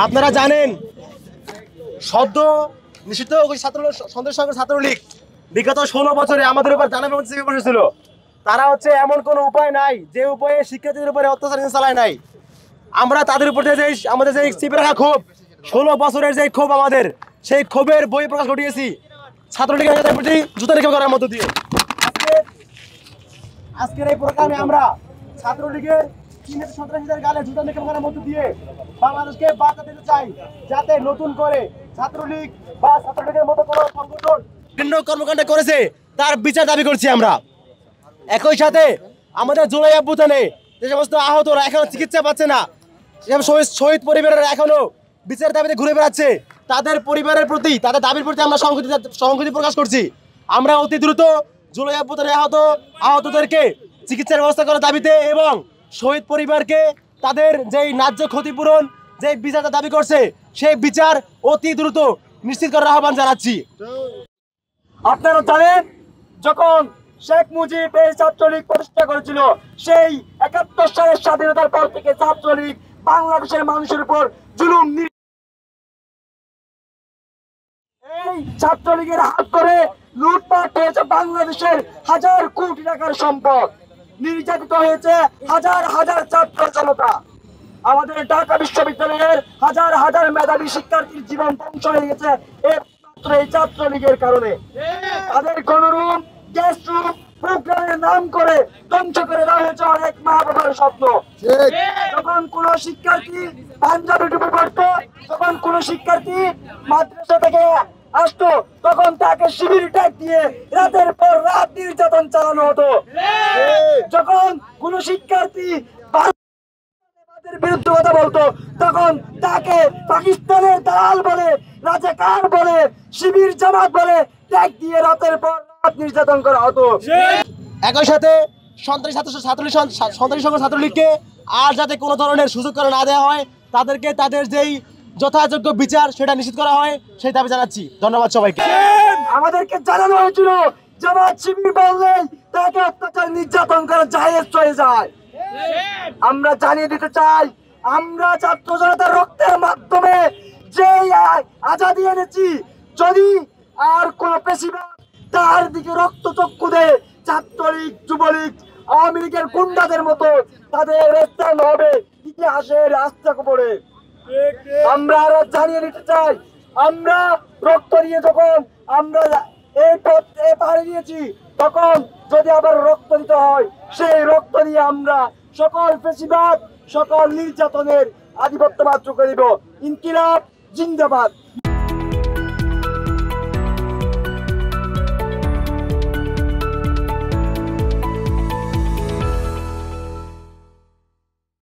আপনারা জানেন সদ্য নিষিদ্ধ সন্ত্রাস সংঘ ছাত্রলীগ বিগত ১৬ বছরে আমাদের উপর জানা চেপে বসেছিল। তারা হচ্ছে এমন কোনো উপায় নাই যে উপায়ে শিক্ষার্থীদের উপরে অত্যাচার চালায় নাই। আমরা তাদের উপর যে আমাদের যে চেপে রাখা ক্ষোভ, ১৬ বছরের যে ক্ষোভ, আমাদের সেই ক্ষোভের বই প্রকাশ ঘটিয়েছি ছাত্রলীগের প্রতি জুতা নিক্ষেপ করার মধ্য দিয়ে। আজকের এই প্রোগ্রামে আমরা ছাত্রলীগের সন্ত্রাসীদের গালে জুতা নিক্ষেপ করার মধ্য দিয়ে বাংলাদেশকে বার্তা দিতে চাই, যাতে নতুন করে ছাত্রলীগ বা ছাত্রলীগের মতো কোনো সংগঠন ভিন্ন কর্মকাণ্ড করেছে তার বিচার দাবি করছি আমরা। একই সাথে আমাদের জুলাই অভ্যুত্থানে যে সমস্ত আহতরা এখনো চিকিৎসা পাচ্ছে না, শহীদ পরিবারের এখনো বিচারের দাবিতে ঘুরে বেড়াচ্ছে, তাদের পরিবারের প্রতি, তাদের দাবির প্রতি আমরা সংহতি প্রকাশ করছি। আমরা অতি দ্রুত জুলাই অভ্যুত্থানে আহতদেরকে চিকিৎসার ব্যবস্থা করার দাবিতে এবং শহীদ পরিবারকে তাদের যেই ন্যায্য ক্ষতিপূরণ যে বিচারটা দাবি করছে সেই বিচার অতি দ্রুত নিশ্চিত করার আহ্বান জানাচ্ছি। আপনারা জানেন, যখন শেখ মুজিব এই ছাত্রলীগ প্রতিষ্ঠা করেছিল, সেই ৭১ সালের স্বাধীনতার পর থেকে ছাত্রলীগ বাংলাদেশের মানুষের উপর জুলুম, এই ছাত্রলীগের হাত করে লুটপাট হয়েছে বাংলাদেশের হাজার কোটি টাকার সম্পদ, নির্যাতিত হয়েছে হাজার হাজার ছাত্র জনতা। আমাদের ঢাকা বিশ্ববিদ্যালয়ের হাজার হাজার মেধাবী শিক্ষার্থীর জীবন ধ্বংস হয়ে গেছে এই ছাত্রলীগের কারণে। তাদের গণরুম, গেস্ট রুম প্রোগ্রামের নাম করে ধ্বংস করে দেওয়া হয়েছে অনেক মা বাবার স্বপ্ন। যখন কোন শিক্ষার্থী পাঞ্জাবি টুপি পড়তো, যখন কোন শিক্ষার্থী মাদ্রাসা থেকে আসতো, তখন তাকে শিবির ট্যাগ দিয়ে রাতের পর রাত নির্যাতন চালানো হতো। যখন কোন শিক্ষার্থী বিরুদ্ধে কথা বলতো, তখন তাকে পাকিস্তানের দালাল বলে, রাজাকার বলে, শিবির জামাত বলে ট্যাগ দিয়ে রাতের পর রাত নির্যাতন করা হতো। একই সাথে সন্ত্রাসী সংঘ ছাত্রলীগকে আর যাতে কোনো ধরনের সুযোগ করে না দেওয়া হয়, তাদেরকে তাদের যেই যথাযোগ্য বিচার সেটা নিশ্চিত করা হয় সেই দাবি জানাচ্ছি। ধন্যবাদ সবাইকে। আমাদেরকে জানানো হয়েছিল জামাত শিবির বললেই তাকে অত্যাচার নির্যাতন করা জায়েজ হয়ে যায়। আমরা জানিয়ে দিতে চাই, আমরা ছাত্র জনতার রক্তের মাধ্যমে যে আজাদী এনেছি, যদি আর কোন পেশিবাদ তার দিকে রক্ত চক্ষু দেয়, ছাত্রলীগ, যুবলীগ, আওয়ামী লীগের গুন্ডাদের মতো তাদের স্থান হবে ইতিহাসের আস্থা কবরে। আমরা আরো জানিয়ে দিতে চাই, আমরা রক্ত দিয়ে যখন আমরা এই পথ পাড়ি দিয়েছি, তখন যদি আবার রক্ত দিতে হয়, সেই রক্ত দিয়ে আমরা সকল ফ্যাসিবাদ, সকল নির্যাতনের আধিপত্যবাদ চুকে দিব। ইনকিলাব জিন্দাবাদ।